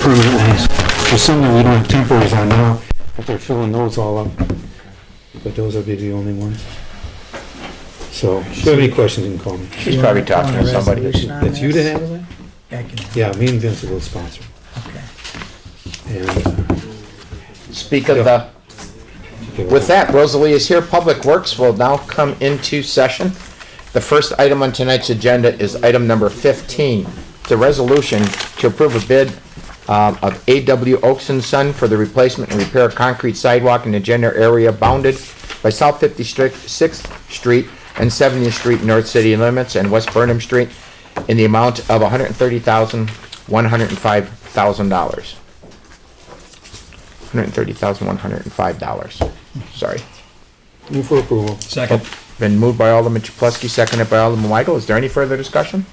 permanent ones. There's some that we don't have temporaries on now, but they're filling those all up. But those will be the only ones. So, if you have any questions, you can call me. She's probably talking to somebody. If you to handle that? I can. Yeah, me and Vince will sponsor. Okay. And, Speak of the, with that, Rosalie is here. Public Works will now come into session. The first item on tonight's agenda is item number 15. The resolution to approve a bid of A.W. Oaks & Son for the replacement and repair of concrete sidewalk in the general area bounded by South 56th Street and 70th Street North City limits and West Burnham Street in the amount of $130,105,000. $130,105. Sorry. move for approval. Second. Been moved by Alderman Chapletsky, seconded by Alderman Weigel. Is there any further discussion?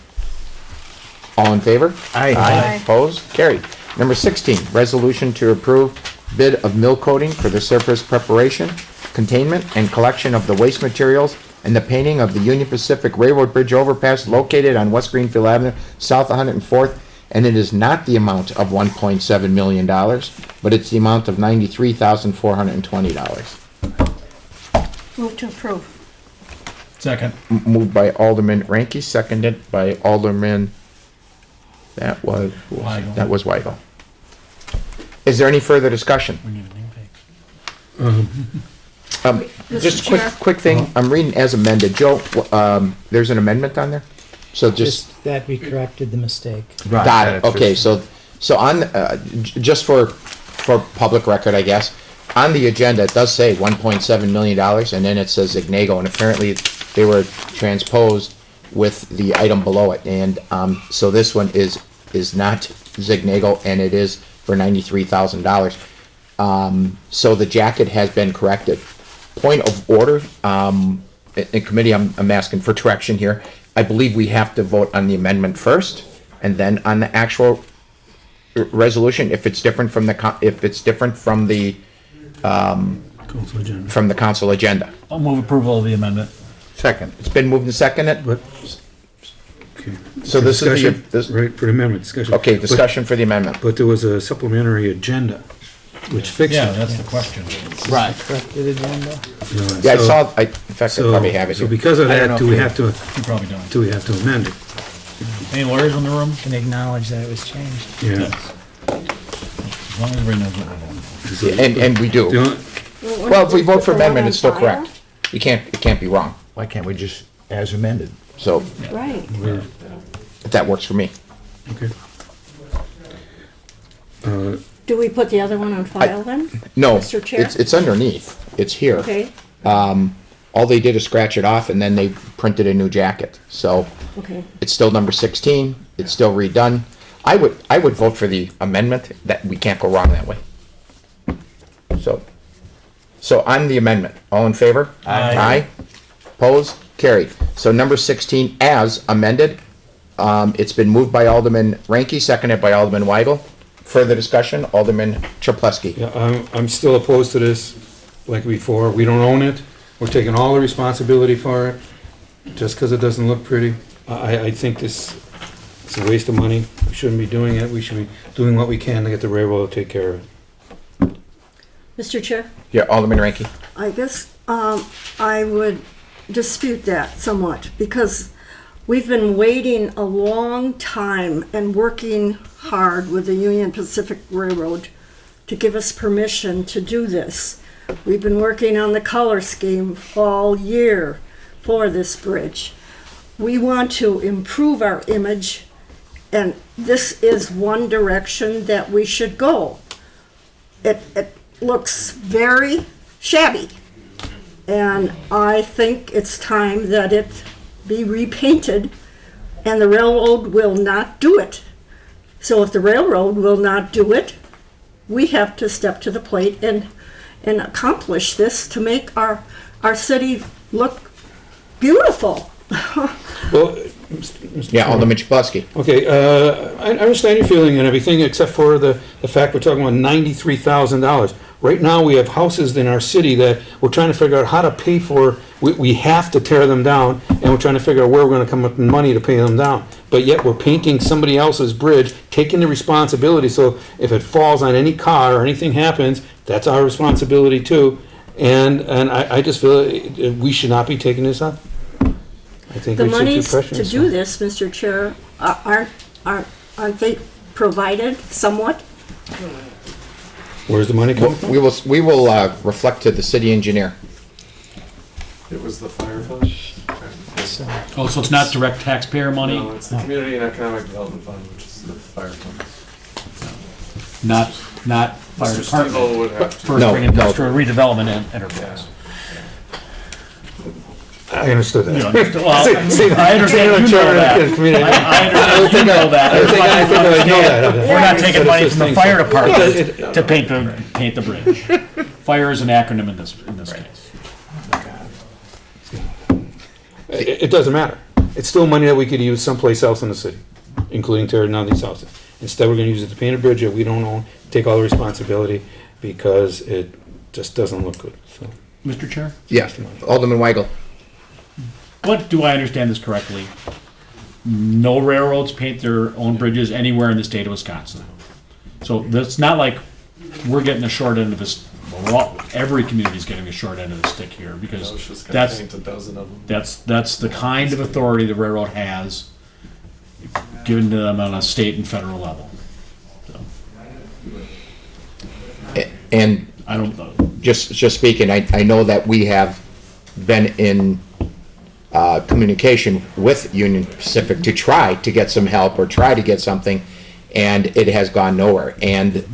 All in favor? Aye. Opposed? Carried. Number 16, resolution to approve bid of mill coating for the surface preparation, containment, and collection of the waste materials and the painting of the Union Pacific Railroad Bridge overpass located on West Greenfield Avenue, South 104th, and it is not the amount of $1.7 million, but it's the amount of $93,420. Move to approve. Second. Moved by Alderman Ranky, seconded by Alderman, that was Weigel. Is there any further discussion? We need a name tag. Just Mr. Chair. quick thing, I'm reading as amended. Joe, there's an amendment on there? So just, That we corrected the mistake. got it, okay, so on, just for public record, I guess, on the agenda, it does say $1.7 million, and then it says Ignago, and apparently they were transposed with the item below it, and so this one is not Zignago, and it is for $93,000. So the jacket has been corrected. Point of order, in committee, I'm asking for direction here. I believe we have to vote on the amendment first, and then on the actual resolution, if it's different from the Council agenda. from the council agenda. I'll move approval of the amendment. Second. It's been moved and seconded. But, okay. So this is the, Discussion, this, right, for the amendment, discussion. okay, discussion for the amendment. But there was a supplementary agenda, which fixed Yeah, it. that's the question. Right. Corrected agenda. You know, Yeah, I so- saw, in fact, I So, probably have it so here. because of I don't that, know do if we you- have to, You probably don't. do we have to amend it? Any lawyers in the room? Can acknowledge that it was changed. Yeah. As long as everybody knows what we're doing. And we The do. only- Well, if we vote for Put the one amendment, on it's still file? correct. It can't be wrong. Why can't we just, as amended? So Right. yeah, that works for me. okay. Do we put the other one on file then? No, Mr. Chair? it's underneath. It's here. Okay, All they did is scratch it off and then they printed a new jacket. So okay. it's still number 16. It's still redone. I would vote for the amendment. That we can't go wrong that way. So on the amendment, all in favor? Aye. Aye. Opposed? Carried. So number 16 as amended. It's been moved by Alderman Ranky, seconded by Alderman Weigel. Further discussion, Alderman Chapletsky. Yeah, I'm still opposed to this, like before. We don't own it. We're taking all the responsibility for it, just because it doesn't look pretty. I think it's a waste of money. We shouldn't be doing it. We should be doing what we can to get the railroad to take care of it. Mr. Chair, Yeah, Alderman Ranky. I guess I would dispute that somewhat because we've been waiting a long time and working hard with the Union Pacific Railroad to give us permission to do this. We've been working on the color scheme all year for this bridge. We want to improve our image, and this is one direction that we should go. It looks very shabby, and I think it's time that it be repainted, and the railroad will not do it. So if the railroad will not do it, we have to step to the plate and accomplish this to make our city look beautiful. Well, Yeah, Alderman Chapletsky. okay, I understand your feeling and everything, except for the fact we're talking about $93,000. Right now, we have houses in our city that we're trying to figure out how to pay for, we have to tear them down, and we're trying to figure out where we're gonna come up with money to pay them down. But yet, we're painting somebody else's bridge, taking the responsibility, so if it falls on any car or anything happens, that's our responsibility too. And I just feel we should not be taking this up. I think The we should keep monies pressuring to do this, Mr. Chair, aren't they provided somewhat? Where's the money coming from? We will reflect to the city engineer. It was the fire fund? So, Oh, so it's not direct taxpayer money, No, it's the Community and Economic Development Fund, which is the fire fund. not fire Mr. Stingle department. would have to. For No, spring no. industrial redevelopment enterprise. I understood that. You know, well, See, I understand you know that. Community- I understand you know that. I think I know that. We're not taking money from the Things. fire department It- to paint the bridge. Fire is an acronym in this case. It doesn't matter. It's still money that we could use someplace else in the city, including tearing down these houses. Instead, we're gonna use it to paint a bridge that we don't own, take all the responsibility, because it just doesn't look good, so. Mr. Chair? Yeah, Alderman Weigel. What, do I understand this correctly? No railroads paint their own bridges anywhere in the state of Wisconsin. So that's not like we're getting the short end of this, well, every community's getting the short end of the stick here, because OSHA's gonna that's, paint a dozen of them. that's the kind of authority the railroad has given to them on a state and federal level. So, And I don't know. just speaking, I know that we have been in communication with Union Pacific to try to get some help or try to get something, and it has gone nowhere. And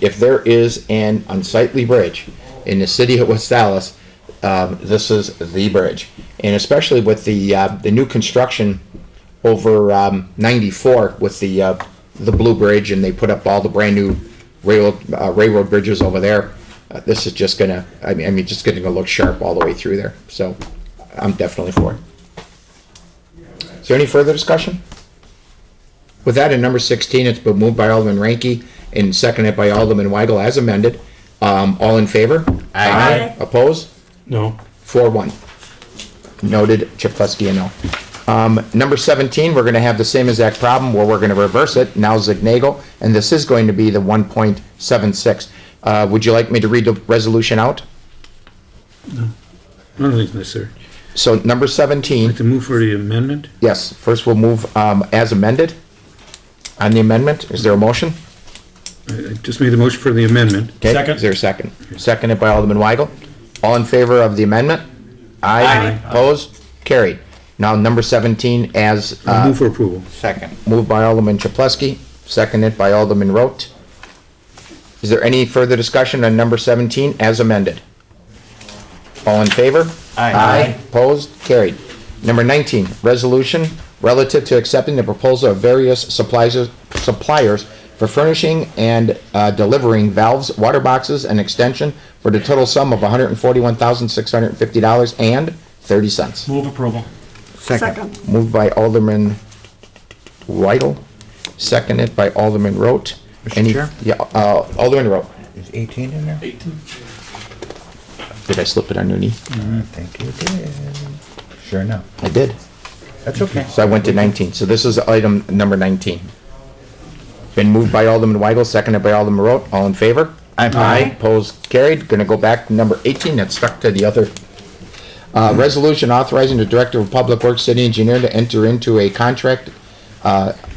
if there is an unsightly bridge in the city of West Dallas, this is the bridge. And especially with the new construction over 94 with the Blue Bridge, and they put up all the brand new railroad bridges over there. This is just gonna, I mean, just gonna look sharp all the way through there. So I'm definitely for it. Is there any further discussion? With that, in number 16, it's been moved by Alderman Ranky and seconded by Alderman Weigel as amended. All in favor? Aye. Opposed? No. 4-1. Noted, Chapleski and no. Number 17, we're gonna have the same exact problem where we're gonna reverse it. Now Zignago, and this is going to be the 1.76. Would you like me to read the resolution out? I don't think it's necessary. So number 17. Like to move for the amendment? Yes, first we'll move as amended on the amendment. Is there a motion? I just made the motion for the amendment. Okay, Second. is there a second? Seconded by Alderman Weigel. All in favor of the amendment? Aye. Opposed? Carried. Now, number 17 as I'll move for approval. Second. moved by Alderman Chapleski, seconded by Alderman Rote. Is there any further discussion on number 17 as amended? All in favor? Aye. Opposed? Carried. Number 19, resolution relative to accepting the proposal of various suppliers for furnishing and delivering valves, water boxes, and extension for the total sum of $141,650.30. Move approval. Second. Moved by Alderman Weigel, seconded by Alderman Rote. Mr. Chair? Yeah, Alderman Rote. Is 18 in there? 18. Did I slip it on your knee? I think you did. Sure enough. I did. That's okay. So I went to 19. So this is item number 19. Been moved by Alderman Weigel, seconded by Alderman Rote. All in favor? Aye. Opposed? Carried. Gonna go back to number 18. That's stuck to the other. Resolution authorizing the Director of Public Works City Engineer to enter into a contract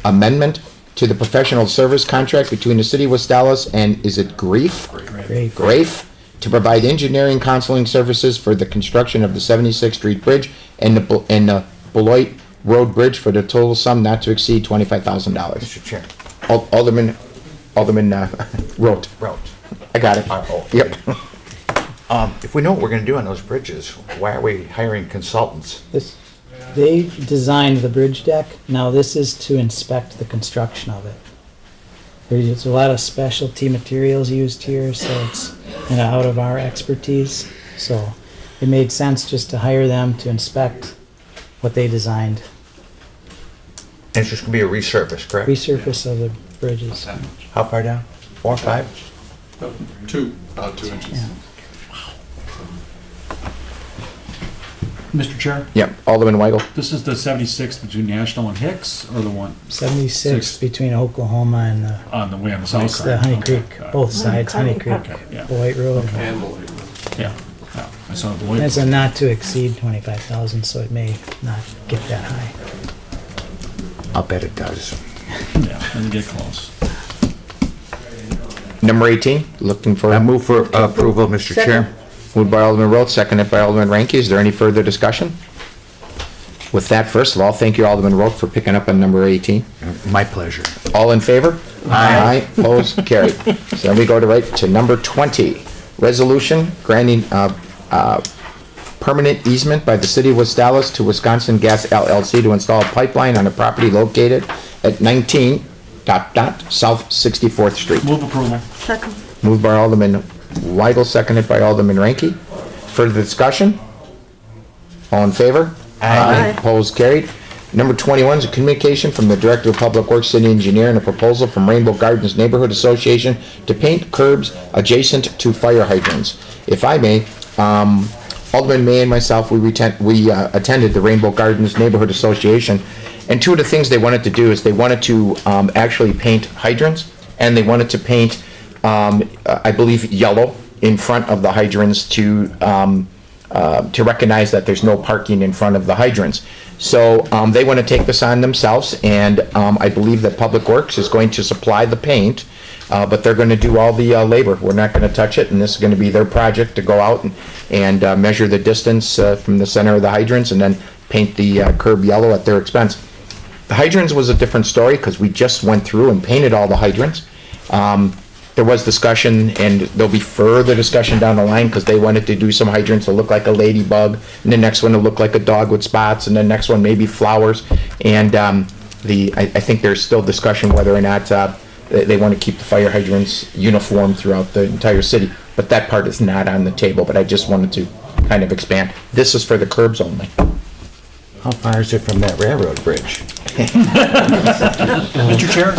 amendment to the professional service contract between the City of West Dallas and, is it Grief? great. Grafe, to provide engineering counseling services for the construction of the 76th Street Bridge and the Beloit Road Bridge for the total sum not to exceed $25,000. Mr. Chair. Alderman Rote. Route. I got it. Oh, Yep. If we know what we're gonna do on those bridges, why are we hiring consultants? They designed the bridge deck. Now this is to inspect the construction of it. There's a lot of specialty materials used here, so it's out of our expertise. So it made sense just to hire them to inspect what they designed. And it's just gonna be a resurface, correct? Resurface of the bridges. How far down? 4 or 5? About 2 inches. Yeah. Mr. Chair, Yep, Alderman Weigel. this is the 76th between National and Hicks, or the one 76 Six. between Oklahoma and on the way on the south it's side? the Honey Okay, Creek, got it. both sides, Honey Creek, Okay, yeah, White Road. And Beloit. yeah. I saw the Beloit. It's a not to exceed 25,000, so it may not get that high. I'll bet it does. Yeah, doesn't get close. Number 18, looking for, I move for approval, Mr. Chair. moved by Alderman Roth, seconded by Alderman Ranky. Is there any further discussion? With that, first of all, thank you, Alderman Roth, for picking up on number 18. My pleasure. All in favor? Aye. Opposed? Carried. So then we go to number 20, resolution granting permanent easement by the city of West Dallas to Wisconsin Gas LLC to install a pipeline on a property located at 19 South 64th Street. Move approval. Second. Moved by Alderman Weigel, seconded by Alderman Ranky. Further discussion? All in favor? Aye. Opposed, carried. Number 21 is a communication from the Director of Public Works, City Engineer, and a proposal from Rainbow Gardens Neighborhood Association to paint curbs adjacent to fire hydrants. If I may, Alderman May and myself, we attended the Rainbow Gardens Neighborhood Association, and two of the things they wanted to do is they wanted to actually paint hydrants, and they wanted to paint, I believe, yellow in front of the hydrants to recognize that there's no parking in front of the hydrants. So they want to take this on themselves, and I believe that Public Works is going to supply the paint, but they're going to do all the labor. We're not going to touch it, and this is going to be their project to go out and measure the distance from the center of the hydrants and then paint the curb yellow at their expense. The hydrants was a different story because we just went through and painted all the hydrants. There was discussion, and there'll be further discussion down the line because they wanted to do some hydrants that look like a ladybug, and the next one to look like a dog with spots, and the next one maybe flowers. And I think there's still discussion whether or not they want to keep the fire hydrants uniform throughout the entire city. But that part is not on the table, but I just wanted to kind of expand. This is for the curbs only. How far is it from that railroad bridge? Mr. Chair,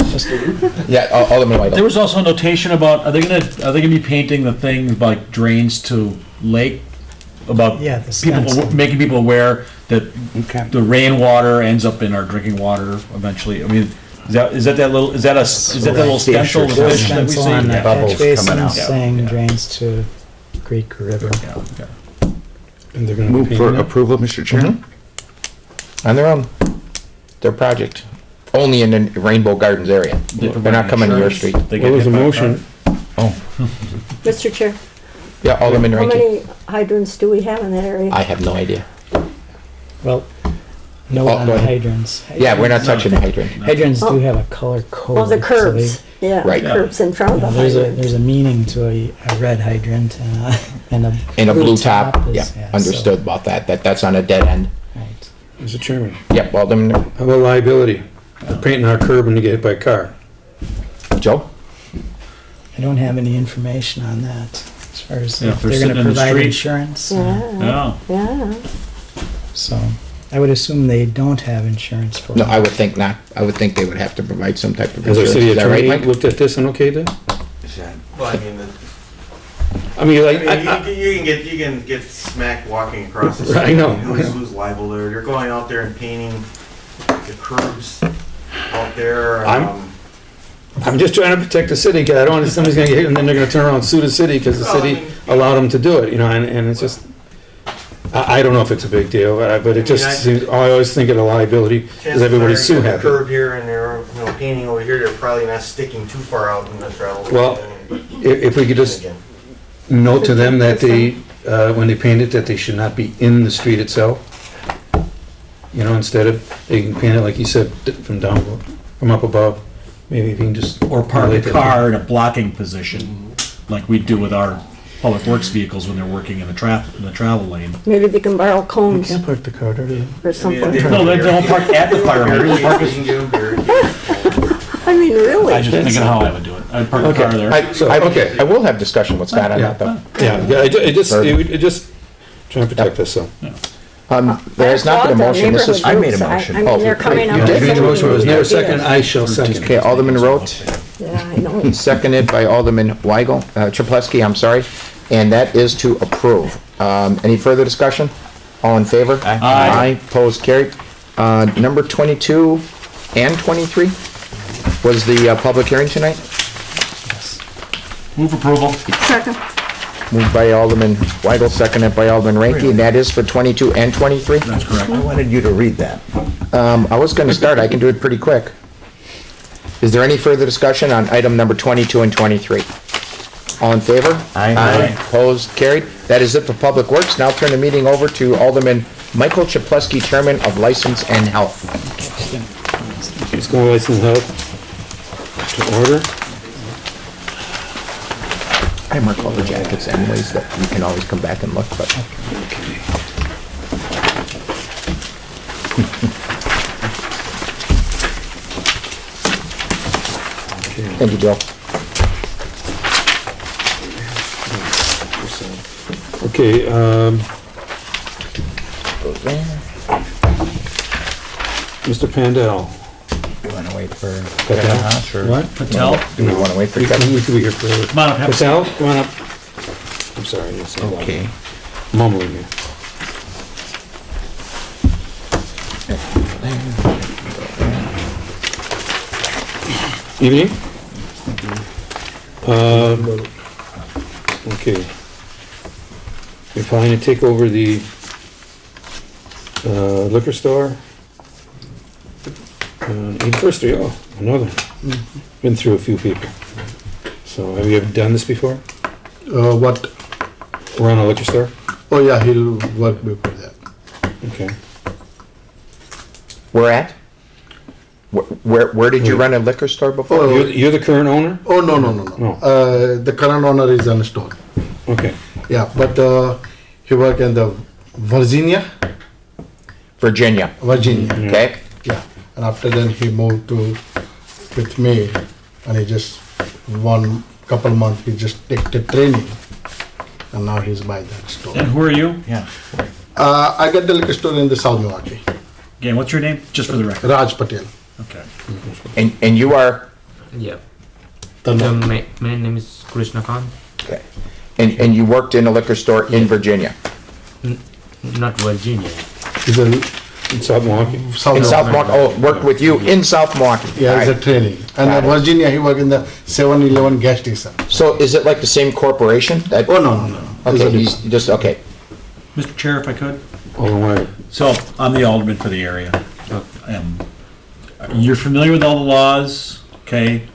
Yeah, Alderman there Weigel. was also a notation about, are they gonna be painting the thing like drains to lake? About Yeah, the people, stencil. making people aware that Okay. the rainwater ends up in our drinking water eventually. I mean, is that that little stencil that we Stencil see? on the Yeah. Bubbles catch coming out. basin saying Yeah. drains to creek or river. Yeah, okay. And they're gonna Move be for painting it? approval, Mr. Chair. On their own. Their project. Only in the Rainbow Gardens area. They're not coming to your street. They What get was the hit by a motion? Mr. Chair, Yeah, Alderman how Ranky. many hydrants do we have in that area? I have no idea. Well, no Oh, on go the ahead. hydrants. Yeah, we're not touching the hydrant. Hydrants do have a color code. Well, the so curbs, yeah, Right. curbs in front of the There's hydrant. a meaning to a red hydrant and a In a blue top, is- yeah, so- understood about that. That's on a dead end. Right. Mr. Chairman, Yep, Alderman, how about liability? They're painting our curb and they get hit by a car. Joe? I don't have any information on that, as far as Yeah, if if they're they're sitting gonna in the provide street. insurance. Yeah, Yeah. yeah. So, I would assume they don't have insurance for. No, I would think not. I would think they would have to provide some type of Has our insurance. city Is that right, attorney Mike? looked at this and okayed this? Is that? Well, I mean, I mean, like, you can get smacked walking across the street. I know. Who's liable there? You're going out there and painting the curbs out there. I'm just trying to protect the city, because I don't want somebody's gonna get hit and then they're gonna turn around and sue the city because the Well, I city mean, allowed them to do it, you know, and it's just, I don't know if it's a big deal, but it just seems, I always think of the liability, because chances everybody's are sue you got a happy. curb here and they're, painting over here, they're probably not sticking too far out in the travel. Well, If we could just note to them that they, when they paint it, that they should not be in the street itself. You know, instead of, they can paint it, like you said, from down, from up above. Maybe if you can just. Or park a relate that. car in a blocking position, like we do with our public works vehicles when they're working in the travel lane. Maybe they can borrow You cones can't park the car, do you? or something. No, they don't park at the fire hydrant. They park You can give them beer. I mean, I was really? just thinking how I would do it. I'd park the car there. I will have discussion with Scott on that, though. Yeah, it just, trying to protect us, so. There has not been a motion. This is, I made a motion. I mean, they're coming You up. did? You made the motion, was there a second? I shall second. okay, Alderman Roth. Yeah, I know. seconded by Alderman Weigel, Chapletsky, I'm sorry, and that is to approve. Any further discussion? All in favor? Aye. Opposed, carried. Number 22 and 23 was the public hearing tonight. Move approval. Second. Moved by Alderman Weigel, seconded by Alderman Ranky, and that is for 22 and 23. That's correct. I wanted you to read that. I was gonna start, I can do it pretty quick. Is there any further discussion on item number 22 and 23? All in favor? Aye. Opposed, carried. That is it for Public Works. Now turn the meeting over to Alderman Michael Chapletsky, Chairman of License and Health. Let's go license health to order. I mark all the jackets anyways, that you can always come back and look, but. Thank you, Bill. Okay, Goes there. Mr. Pandel. You wanna wait for Patel? Kevin Haas, or? What? Patel, Do we wanna wait for We can Kevin? be here for. come on up, have a seat. Patel, come on up. I'm sorry, I didn't say that. Okay. Mumbling here. Evening. Okay. We're planning to take over the liquor store. 81st Street, oh, another. Been through a few people. So have you ever done this before? What? Run a liquor store? Oh yeah, he'll work before that. Okay. Where at? Where did you run a liquor store before? Oh, You're the current owner? Oh no. No. The current owner is on the store. Okay. Yeah, but he work in the Virginia. Virginia. Okay. Yeah, and after then he moved to with me, and he just one couple months he just take the training, and now he's by that store. And who are you? Yeah. I got the liquor store in the South Milwaukee. Again, what's your name? Just for the record. Raj Patel. Okay. And you are, Yeah. Tanna. My name is Krishna Khan. okay. And you worked in a liquor store in Virginia? Not Virginia. He's a In South Milwaukee? South In South Milwaukee, oh, worked with you in South Milwaukee? Yeah, he's a Alright. training. And Got it. Virginia he work in the 7-Eleven gas station. So is it like the same corporation? That- Oh no. He's Okay, a he's just, okay. Mr. Chair, if I could. All the way. So, I'm the alderman for the area. You're familiar with all the laws, okay?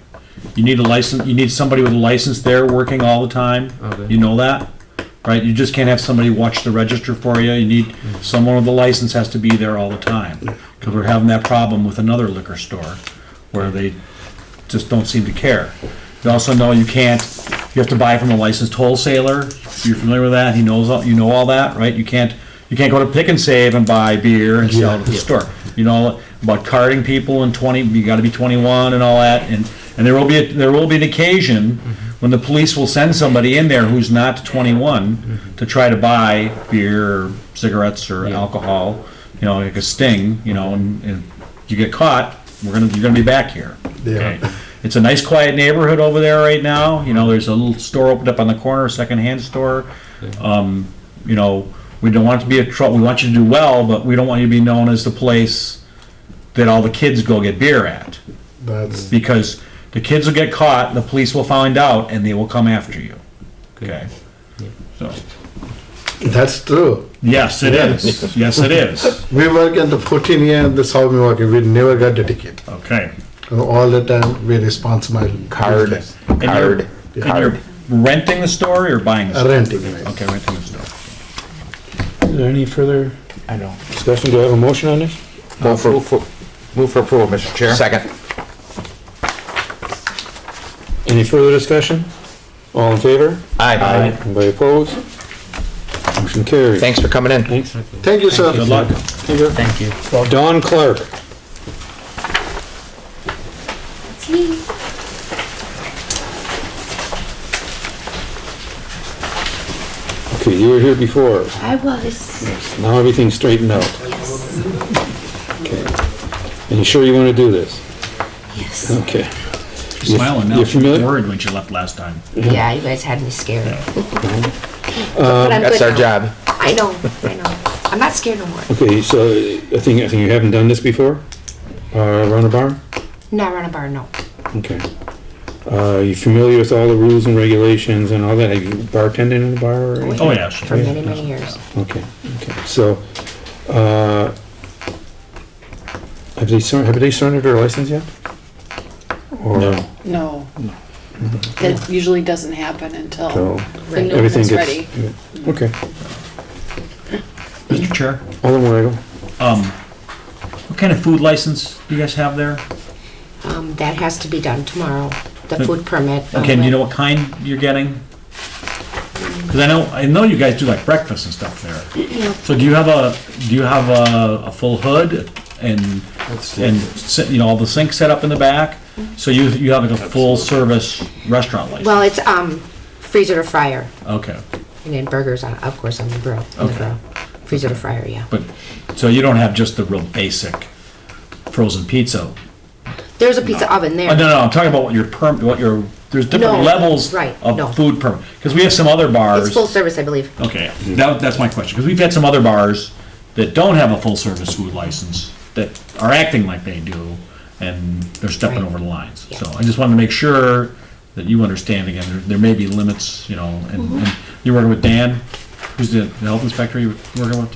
You need a license, you need somebody with a license there working all the time. Okay. You know that, right? You just can't have somebody watch the register for you. You need, someone with a license has to be there all the time. Because we're having that problem with another liquor store where they just don't seem to care. You also know you can't, you have to buy from a licensed wholesaler. You're familiar with that? He knows, you know all that, right? You can't go to Pick and Save and buy beer and sell it at the store. You know about carding people and 20, you gotta be 21 and all that, and there will be an occasion when the police will send somebody in there who's not 21 to try to buy beer or cigarettes or alcohol, you know, like a sting, you know, and you get caught, you're gonna be back here. Yeah. Okay. It's a nice quiet neighborhood over there right now, you know, there's a little store opened up on the corner, a secondhand store. You know, we don't want it to be a trouble, we want you to do well, but we don't want you to be known as the place that all the kids go get beer at. That's Because the kids will get caught, the police will find out, and they will come after you. Okay? So, that's true. yes, it is. Yes, it is. We work in the 14 years in the South Milwaukee. We never got the ticket. Okay. And all the time we responsible. Card, business. And card, you're card. renting the store or buying the store? Renting. Right. Okay, renting the store. Is there any further I know. discussion? Do I have a motion on this? Move for approval, Mr. Chair. Second. Any further discussion? All in favor? Aye. Anybody opposed? Motion carried. Thanks for coming in. Thanks. Thank you, sir. Good luck. Thank you. Don Clark. Okay, you were here before. I was. Now everything's straightened out. Okay. And you sure you want to do this? Yes. Okay. You're smiling now. You're She was familiar? worried when she left last time. Yeah, you guys had me scared. But I'm That's good our now. job. I know. I'm not scared no more. Okay, so I think you haven't done this before? Run a bar? Not run a bar, no. Okay. You familiar with all the rules and regulations and all that? Have you bartended in a bar or anything? Oh, yeah. She, For many, many years. Okay, okay. So, have they surrendered their license yet? Or No. That usually doesn't happen until so the new everything one's gets ready. okay. Mr. Chair, Alderman Weigel. what kind of food license do you guys have there? That has to be done tomorrow. The food permit. Okay, and do you know what kind you're getting? Because I know you guys do like breakfast and stuff there. Yeah. So do you have a full hood and all the sinks set up in the back? So you have like a full service restaurant license? Well, it's freezer to fryer, Okay, and then burgers on, of course, on the grill. On the Okay. grill. Freezer to fryer, yeah. but, so you don't have just the real basic frozen pizza? There's a pizza oven there. Oh, no, I'm talking about there's different No, levels right, of no. food permit. Because we have some other bars. It's full service, I believe. Okay, that's my question, because we've had some other bars that don't have a full-service food license that are acting like they do, and they're stepping Right. over the lines. Yeah. So I just wanted to make sure that you understand, again, there may be limits, Mm-hmm. and you're working with Dan, who's the health inspector you're working with,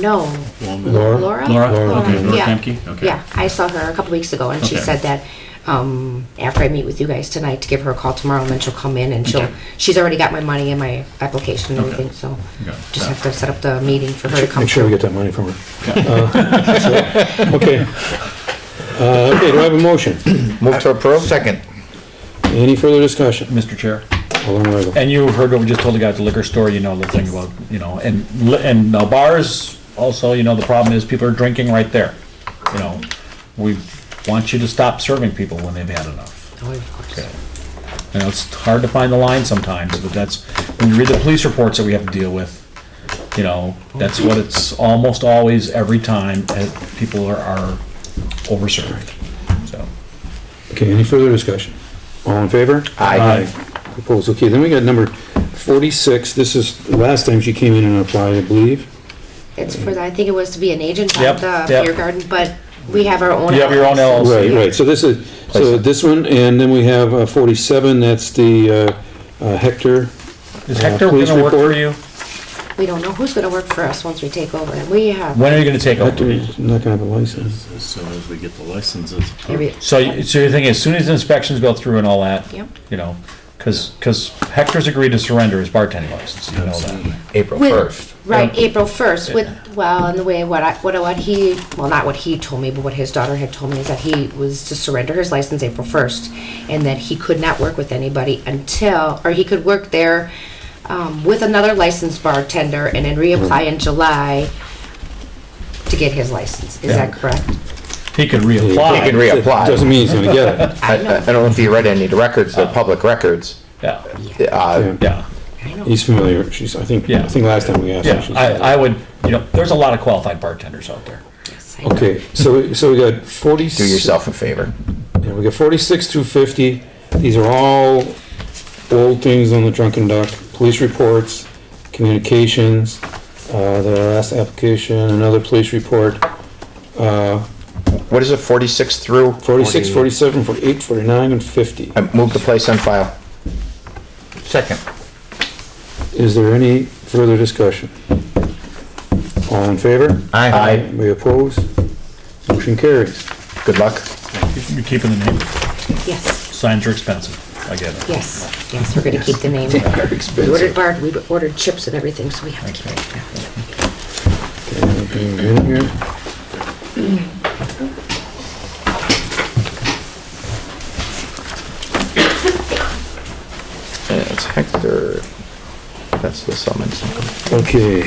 No. Laura? Laura? Laura? Okay, Laura Yeah. Kemke? Okay. Yeah, I saw her a couple weeks ago, and she Okay. said that after I meet with you guys tonight, to give her a call tomorrow, and then she'll come in and Okay. she's already got my money and my application and Okay. everything, so Okay. just have to set up the meeting for her to come. Make sure we get that money from her. Okay. Okay, do I have a motion? Move to approve? Second. Any further discussion? Mr. Chair. Alderman Weigel. And you heard what we just told the guy at the liquor store, the thing about, and now bars also, the problem is people are drinking right there. We want you to stop serving people when they've had enough. Oh, of course. Okay. I know it's hard to find the line sometimes, but that's, when you read the police reports that we have to deal with, that's what it's almost always every time people are overserved, so. Okay, any further discussion? All in favor? Aye. Opposed, okay, then we got number 46, this is the last time she came in and applied, I believe. It's for, I think it was to be an agent Yep, at the yep. beer garden, but we have our own. You have your own LLC. Right, so this is, this one, and then we have 47, that's the Hector. Is Hector Police gonna work for report? you? We don't know who's gonna work for us once we take over, and we have. When are you gonna take over? Hector's not gonna have a license. As soon as we get the licenses. every- So you're thinking as soon as the inspections go through and all that? Yep. Because Hector's agreed to surrender his bartending license, you know that. April With- 1st. Right, April 1st, and the way, what he, well, not what he told me, but what his daughter had told me is that he was to surrender his license April 1st, and that he could not work with anybody or he could work there with another licensed bartender and then reapply in July to get his license. Is that correct? He could He reapply. can reapply. Doesn't mean he's gonna get it. I know. I don't know if you read any of the records, the public records. Yeah, Uh, I know. He's familiar, I think last time we asked her. yeah, she I said- would, there's a lot of qualified bartenders out there. Yes, I know. Okay, so we got 40. do yourself a favor. Yeah, we got 46 through 50. These are all old things on the Drunken Duck. Police reports, communications, the last application, another police report. What is it, 46 through? 46, 47, 48, 49, and 50. I move the place on file. Second. Is there any further discussion? All in favor? Aye. We oppose? Motion carries. Good luck. You're keeping the name. Yes, Signs are expensive, I get it. yes, we're gonna keep the name. They're We expensive. we ordered chips and everything, so we have to keep it. Okay, anything in here? It's Hector. That's the summons. Okay.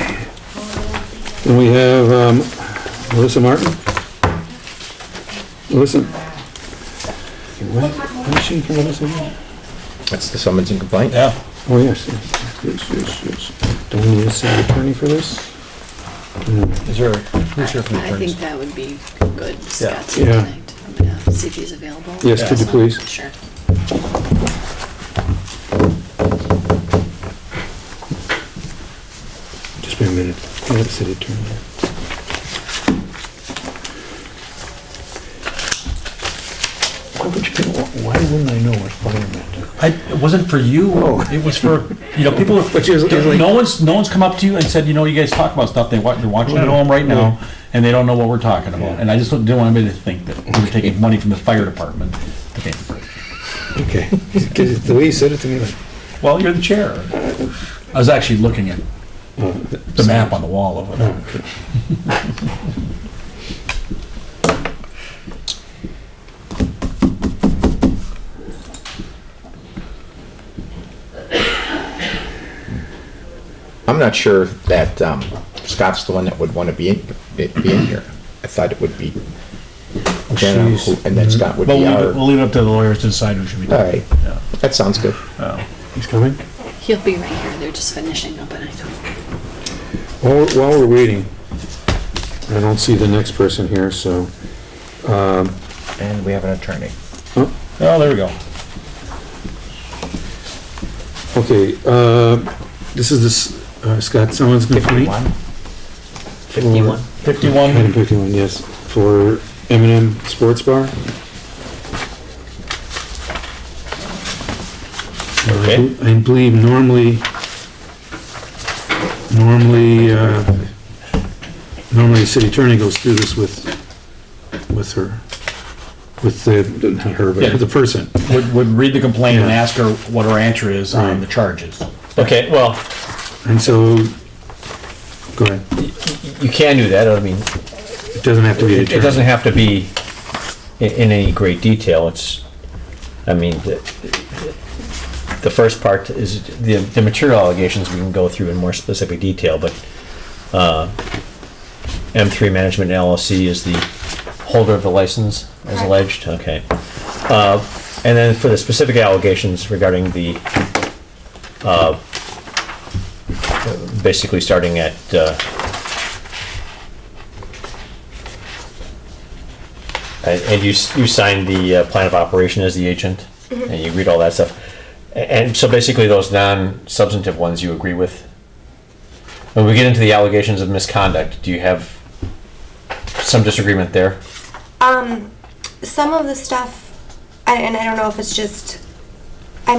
Then we have Melissa Martin. Melissa? What is she in front of us again? That's the summons and complaint. Yeah. Oh, yes, yes. Do we need a city attorney for this? No. Is there, who's here from the I attorneys? think that would be good, Scott's Yeah. tonight. I'm gonna see if he's available? Yes, could you please? Sure. Just wait a minute. I have the city attorney. Why wouldn't I know what fire meant? It wasn't for you. It was for, people. But you're like- No one's come up to you and said, you guys talk about stuff. They're watching at home right now, and they don't know what we're talking about. And I just didn't want anybody to think that we were taking money from the fire department to pay the bridge. Okay. Because the way you said it to me, like, Well, you're the chair. I was actually looking at the map on the wall of it. I'm not sure that Scott's the one that would want to be in here. I thought it would be Jenna, and then Scott would But be our. we'll leave it up to the lawyers to decide who should be All doing right, it. that sounds good. Yeah. he's coming? He'll be right here. They're just finishing up, and I think. While we're waiting, I don't see the next person here, so, And we have an attorney. Oh, there we go. okay, this is Scott, someone's gonna find? 51. 51. Item 51, yes, for M&M Sports Bar. Okay. I believe normally, the city attorney goes through this with her, not her, Yeah. but the person. Would read the complaint and Yeah. ask her what her answer is on Right. the charges. Okay, well, And so, go ahead. you can do that. I mean, It doesn't have to be the it attorney. doesn't have to be in any great detail. The first part is the material allegations we can go through in more specific detail, but M3 Management LLC is the holder of the license, as alleged. Okay. And then for the specific allegations regarding the basically starting at and you signed the plan of operation as the agent, and you read all that stuff. And so basically those non-substantive ones you agree with? When we get into the allegations of misconduct, do you have some disagreement there? Some of the stuff, and I don't know if it's just, I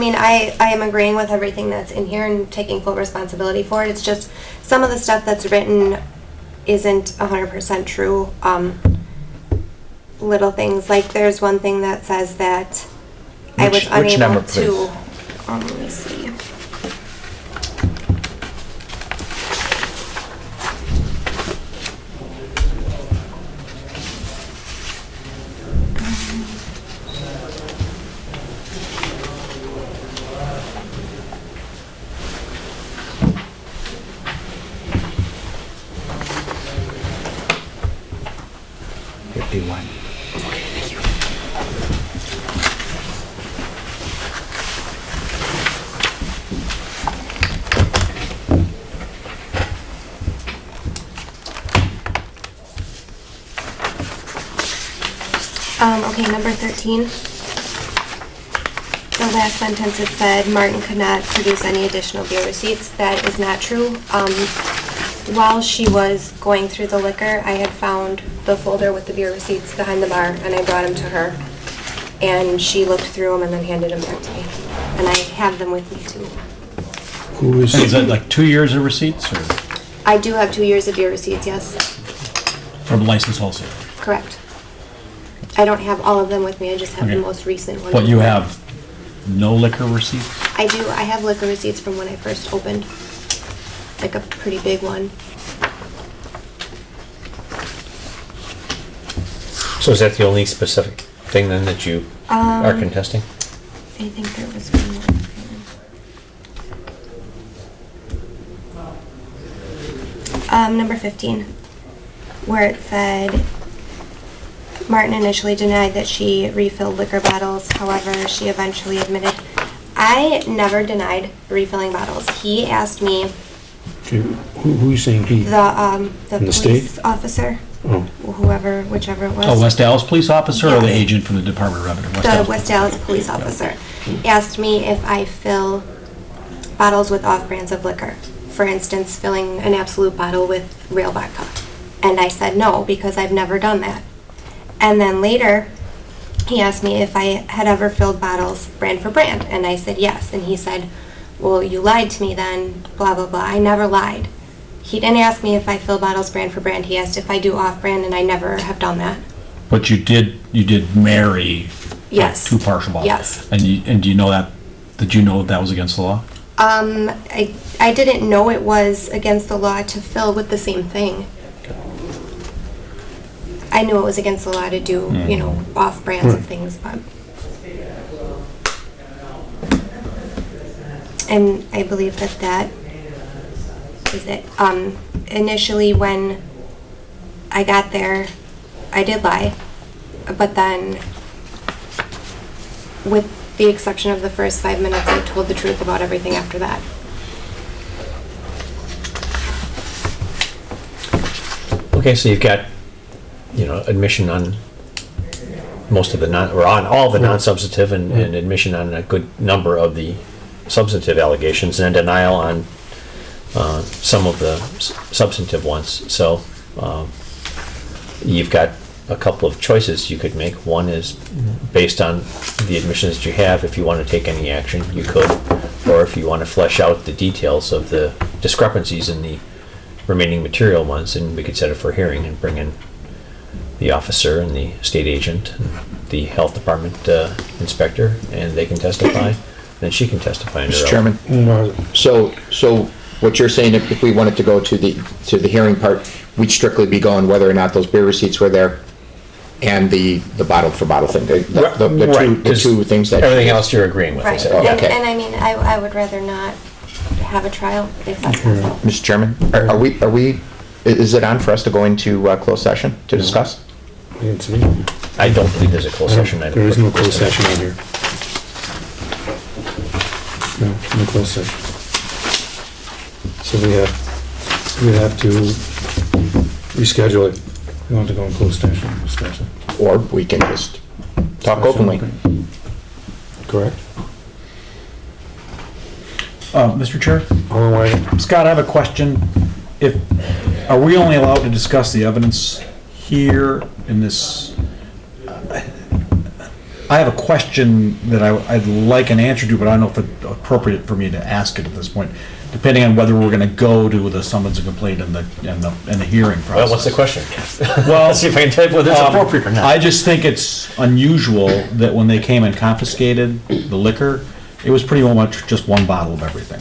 am agreeing with everything that's in here and taking full responsibility for it. It's just some of the stuff that's written isn't 100% true. Little things, like there's one thing that says that I was Which number, unable to, please? let me see. Okay, number 13. The last sentence, it said Martin could not produce any additional beer receipts. That is not true. While she was going through the liquor, I had found the folder with the beer receipts behind the bar, and I brought them to her. And she looked through them and then handed them back to me. And I have them with me too. Who is? Is that like 2 years of receipts, or I do have 2 years of beer receipts, yes. from licensed wholesale? Correct. I don't have all of them with me, I just have the Okay. most recent one. But you have no liquor receipts? I do, I have liquor receipts from when I first opened. Like a pretty big one. So is that the only specific thing then that you are contesting? I think there was one more. Number 15, where it said, Martin initially denied that she refilled liquor bottles, however, she eventually admitted. I never denied refilling bottles. He asked me Okay, who are you saying he? The In the police state? officer, Oh, whoever, whichever it was. Oh, West Dallas police officer or the Yes. agent from the Department of Revenue? The Dallas. West Dallas police officer asked me if I fill bottles with off-brands of liquor. For instance, filling an Absolute bottle with real vodka. And I said no, because I've never done that. And then later, he asked me if I had ever filled bottles brand for brand. And I said yes. And he said, well, you lied to me then, blah, blah, blah. I never lied. He didn't ask me if I fill bottles brand for brand. He asked if I do off-brand, and I never have done that. But you did marry Yes. two partial bottles. Yes. And do you know that, did you know that was against the law? I didn't know it was against the law to fill with the same thing. I knew it was against the law to do, you know, off brands of things, but. And I believe that is it. Initially when I got there, I did lie, but then with the exception of the first 5 minutes, I told the truth about everything after that. Okay, so you've got, admission on most of the or on all the non-substantive and admission on a good number of the substantive allegations and denial on some of the substantive ones. So you've got a couple of choices you could make. One is based on the admissions that you have. If you want to take any action, you could. Or if you want to flesh out the details of the discrepancies in the remaining material ones, and we could set it for hearing and bring in the officer and the state agent, and the health department inspector, and they can testify. Then she can testify. Mr. Chairman, so what you're saying, if we wanted to go to the hearing part, we'd strictly be going whether or not those beer receipts were there and the bottle for bottle thing, the two things that. Everything else you're agreeing with. Right. Oh, And, okay. and I mean, I would rather not have a trial if that's possible. Mr. Chairman, are we, is it on for us to go into closed session to discuss? I didn't see. I don't believe there's a closed session. There is no closed session in here. No closed session. So we have to reschedule it. We want to go in closed session, discuss it. Or we can just talk openly. Correct? Mr. Chair? All right. Scott, I have a question. Are we only allowed to discuss the evidence here in this? I have a question that I'd like an answer to, but I don't know if it's appropriate for me to ask it at this point, depending on whether we're going to go to the summons and complaint and the hearing process. Well, what's the question? Well, Let's see if I can tell you whether it's appropriate or not. I just think it's unusual that when they came and confiscated the liquor, it was pretty much just one bottle of everything.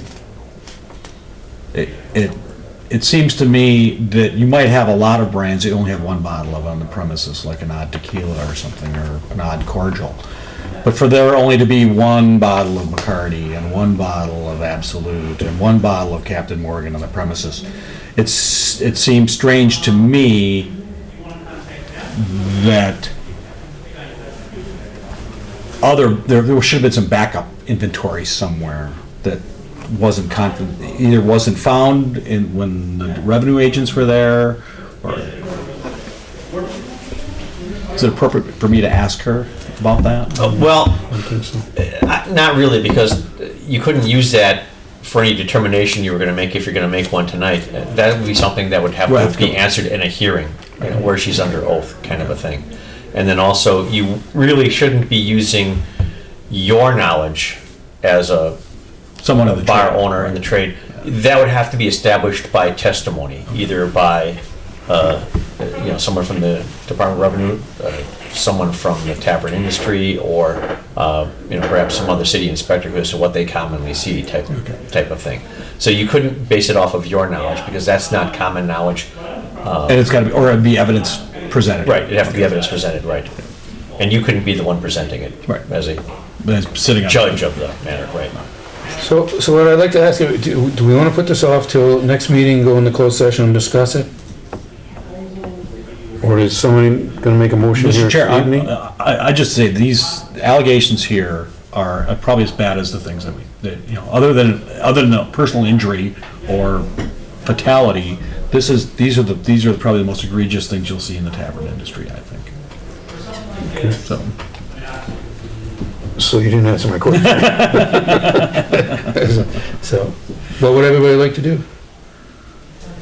It seems to me that you might have a lot of brands that you only have one bottle of on the premises, like an odd tequila or something, or an odd cordial. But for there only to be one bottle of Bacardi and one bottle of Absolute and one bottle of Captain Morgan on the premises, it seems strange to me that there should have been some backup inventory somewhere that either wasn't found when the revenue agents were there, or is it appropriate for me to ask her about that? Not really, because you couldn't use that for any determination you were going to make if you're going to make one tonight. That would be something that would have to be answered in a hearing, where she's under oath, kind of a thing. And then also, you really shouldn't be using your knowledge as someone of the bar owner in the trade. That would have to be established by testimony, either by someone from the Department of Revenue, someone from the tavern industry, or perhaps some other city inspector who as to what they commonly see type of thing. So you couldn't base it off of your knowledge, because that's not common knowledge. And it's got to be, or it'd be evidence presented. Right, it'd have to be evidence presented, right. And you couldn't be the one presenting it as a judge of the matter, right. So what I'd like to ask you, do we want to put this off till next meeting, go into closed session and discuss it? Or is somebody going to make a motion here? Mr. Chair, evening? I just say these allegations here are probably as bad as the things that other than a personal injury or fatality, these are probably the most egregious things you'll see in the tavern industry, I think. So. So you didn't answer my question. So, what would everybody like to do?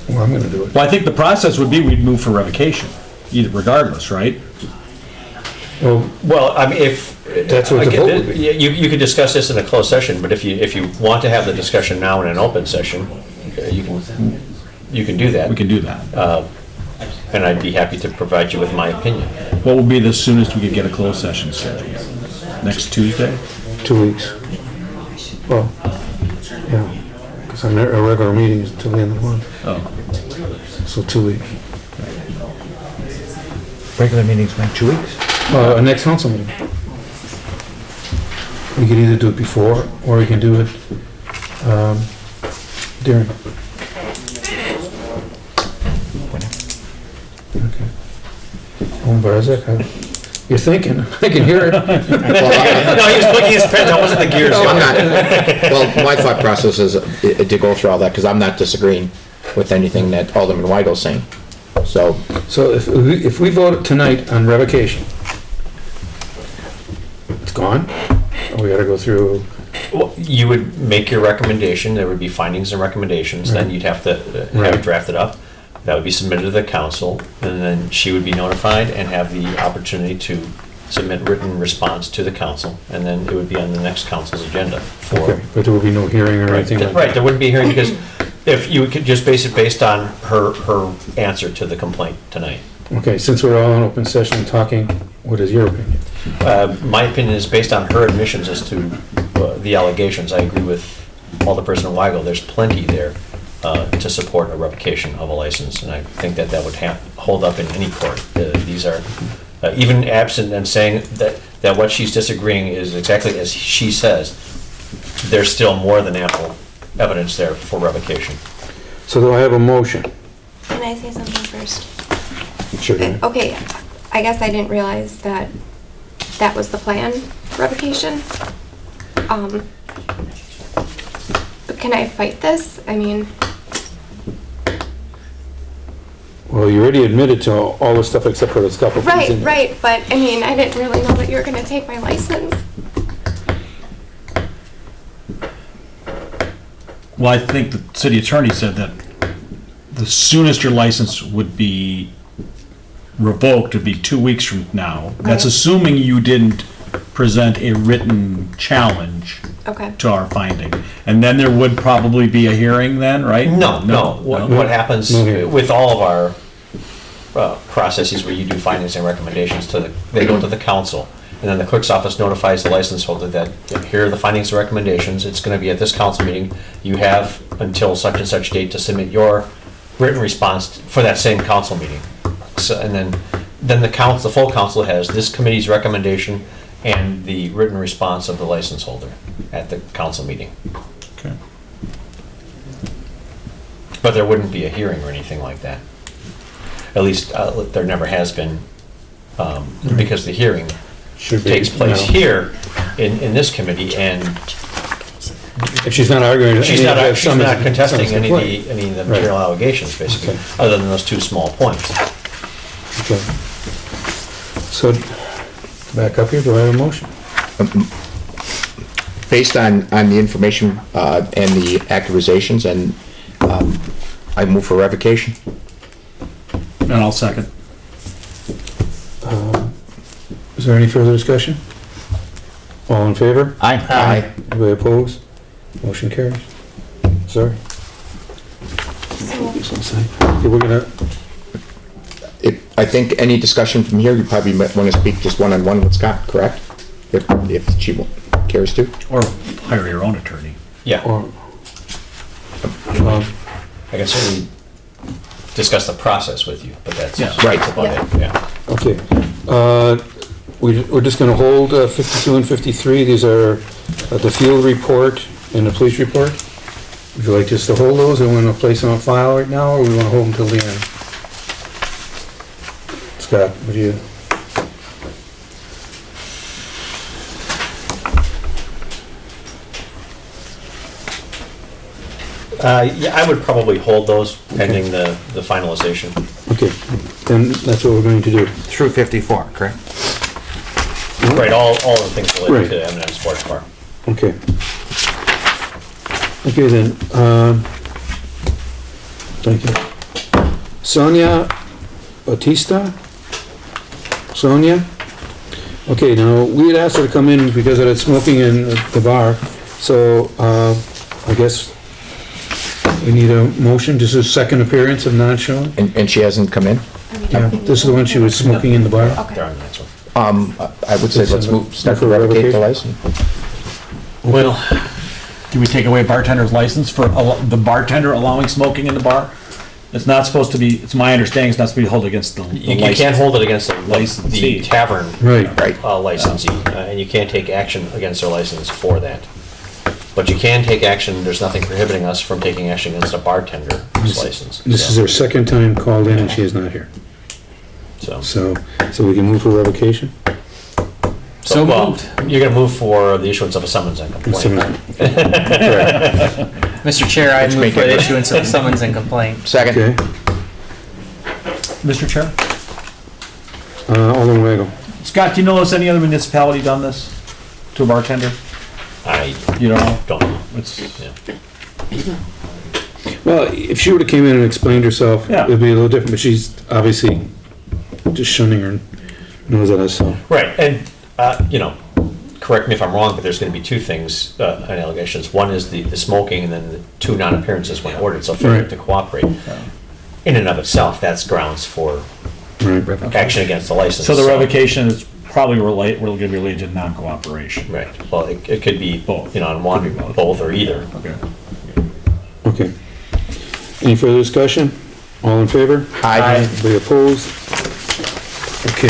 Well, I'm gonna do it. Well, I think the process would be we'd move for revocation, either regardless, right? Well, I mean, if. That's what the vote would be. You could discuss this in a closed session, but if you want to have the discussion now in an open session, you can do that. We can do that. And I'd be happy to provide you with my opinion. What would be the soonest we could get a closed session scheduled? Next Tuesday? 2 weeks. Well, yeah, because our regular meeting is till the end of the month. Oh. So 2 weeks. Regular meetings, like 2 weeks? Our next council meeting. We could either do it before, or we can do it during. Okay. Oh, Barzak, you're thinking. I can hear it. No, he was clicking his pen. That wasn't the gears. I'm not, well, my thought process is to go through all that, because I'm not disagreeing with anything that Alderman Weigel's saying. So if we vote tonight on revocation, it's gone? Or we gotta go through? Well, you would make your recommendation, there would be findings and recommendations, then you'd have to have it drafted up. That would be submitted to the council, and then she would be notified and have the opportunity to submit written response to the council, and then it would be on the next council's agenda for. Okay, but there will be no hearing or anything like that? Right, there wouldn't be a hearing, because if you could just base it based on her answer to the complaint tonight. Okay, since we're all in open session talking, what is your opinion? My opinion is based on her admissions as to the allegations. I agree with Alderperson Weigel, there's plenty there to support a revocation of a license, and I think that would hold up in any court. These are, even absent and saying that what she's disagreeing is exactly as she says, there's still more than ample evidence there for revocation. So do I have a motion? Can I say something first? Sure. Okay, I guess I didn't realize that that was the plan, revocation. But can I fight this? I mean, Well, you already admitted to all the stuff except for the couple things in there. right, but I mean, I didn't really know that you were gonna take my license. Well, I think the city attorney said that the soonest your license would be revoked would be 2 weeks from now. That's assuming you didn't present a written challenge Okay. to our finding. And then there would probably be a hearing then, right? No. What happens with all of our processes where you do findings and recommendations they go to the council, and then the clerk's office notifies the license holder that here are the findings and recommendations. It's going to be at this council meeting. You have until such and such date to submit your written response for that same council meeting. So, and then the full council has this committee's recommendation and the written response of the license holder at the council meeting. Okay. But there wouldn't be a hearing or anything like that. At least there never has been, because the hearing takes place here in this committee, and If she's not arguing. she's not contesting any of the the material allegations, basically, other than those two small points. Okay. So, back up here, do I have a motion? based on the information and the accusations, and I move for revocation. And I'll second. Is there any further discussion? All in favor? Aye. Anybody opposed? Motion carries. Sorry. Okay, we're gonna, I think any discussion from here, you probably might want to speak just one-on-one with Scott, correct? If she cares to. Or hire your own attorney. Yeah. or, I can certainly discuss the process with you, but that's Right. about it. Yeah. okay. We're just gonna hold 52 and 53. These are the field report and the police report. Would you like just to hold those, or we want to place them on file right now, or we want to hold them till the end? Scott, what do you? Yeah, I would probably hold those pending the finalization. Okay, then that's what we're going to do. Through 54, correct? Right, all the things Right. related to M&M Sports Bar. Okay. Okay then, thank you. Sonia Batista? Sonia? Okay, now, we had asked her to come in because of that smoking in the bar, so, I guess we need a motion. This is second appearance of non-showing? And she hasn't come in? Yeah, this is the one she was smoking in the bar? Darn, that's one. I would say let's start to revocate the license. Well, Do we take away a bartender's license for the bartender allowing smoking in the bar? It's not supposed to be, it's my understanding, it's not supposed to be held against the you can't license. hold it against the Licensee. tavern Right. licensee, and you can't take action against their license for that. But you can take action, there's nothing prohibiting us from taking action against a bartender's license. This is her second time called in and she is not here. So, So we can move for revocation? so well, you're gonna move for the issuance of a summons and complaint. Mr. Chair, I Let's move make for it the work. issuance of a summons and complaint. Second. Okay. Mr. Chair? Alderman Weigel. Scott, do you know has any other municipality done this to a bartender? I You don't know? don't know. It's, Well, if she would've came in and explained herself, Yeah. it'd be a little different, but she's obviously just shunning her nose at us, so. Right, and, correct me if I'm wrong, but there's gonna be two things, and allegations. One is the smoking, and then the two non-appearances when ordered, so failure Right. to cooperate. In and of itself, that's grounds for Right. action against the license. so the revocation is probably we're gonna be related to non-cooperation. Right, well, it could be, Both. on one, both, or either. Okay. Okay. Any further discussion? All in favor? Aye. Anybody opposed? Okay.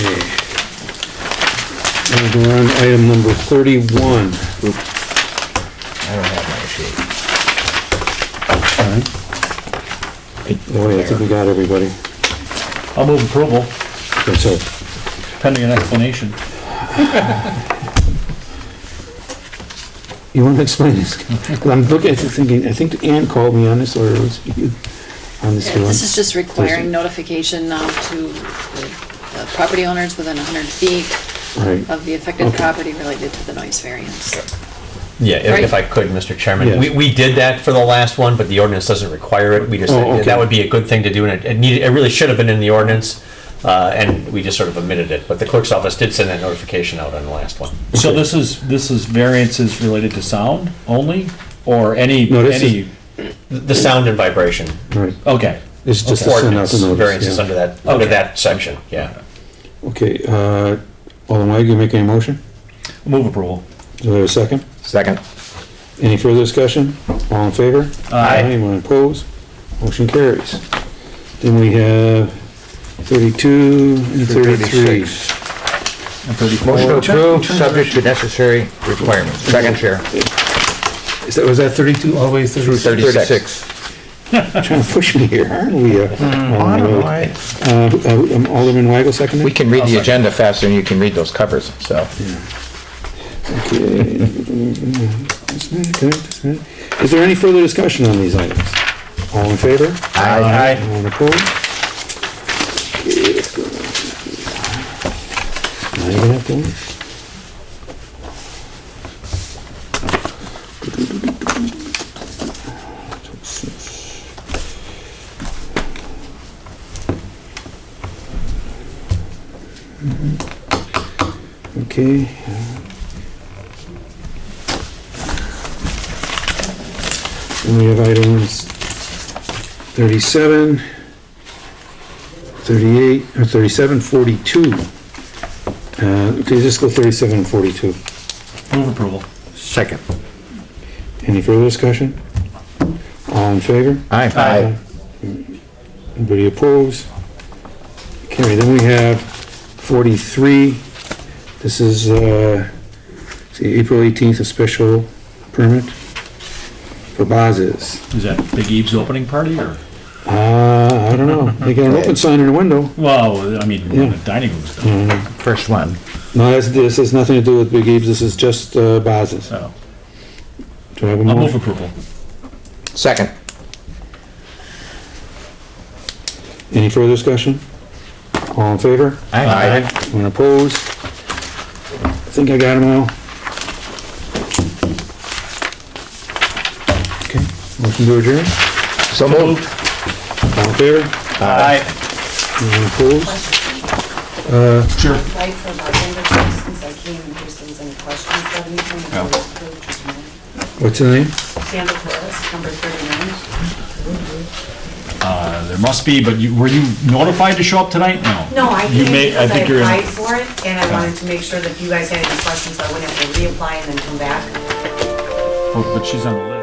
Now we're on item number 31. I don't have my sheet. Oh, yeah, I think we got everybody. I'll move approval Okay, so, pending an explanation. you want to explain this? 'Cause I'm looking at it thinking, I think Ann called me on this, or it was you on this one. This is just requiring notification to the property owners within 100 feet Right. of the affected Okay. property related to the noise variance. Yeah, if I could, Mr. Chairman, Yes. we did that for the last one, but the ordinance doesn't require it. We just, Oh, okay. that would be a good thing to do, and it really should have been in the ordinance, and we just sort of omitted it. But the clerk's office did send that notification out on the last one. So this is variances related to sound only, or any, No, this any, The sound and vibration Right. okay. This is just to send out ordinance, the notice. variances yeah. under Okay. that section, yeah. Okay, Alderman Weigel, you make any motion? Move approval. Is there a second? Second. Any further discussion? All in favor? Aye. Anyone opposed? Motion carries. Then we have 32 and 33. And 34. Motion to approve, subject to necessary requirements. Second, Chair. Was that 32 all the way through? 36. Trying to push me here, aren't we? Alderman Weigel, second? We can read the agenda faster than you can read those covers, so. Okay. Is there any further discussion on these items? All in favor? Aye. Anyone opposed? Okay, let's go. Now you're gonna have to wait. Okay. And we have items 37, 38, or 37, 42. Okay, just go 37 and 42. Move approval. Second. Any further discussion? All in favor? Aye. Anybody opposed? Okay, then we have 43. This is, see, April 18th, a special permit for Bazes. Is that Big Eve's opening party, or? I don't know. They got an open sign in the window. Well, I mean, Yeah. the dining room's done. First one. No, this has nothing to do with Big Eve's. This is just Bazes. So, Do I have a I'll move motion? approval. Second. Any further discussion? All in favor? Aye. Anyone opposed? I think I got them all. Okay, motion to adjourn? So moved. All in favor? Aye. Anyone opposed? Sure. Right for my fingerprints, since I came in case there was any questions about anything. Yeah. What's the name? Sandra Torres, number 39. There must be, but were you notified to show up tonight? No. No, I You came may, I because I think you're in. applied for it, and I wanted to make sure that if you guys had any questions, so I wouldn't have to reapply and then come back. Oh, but she's on the list.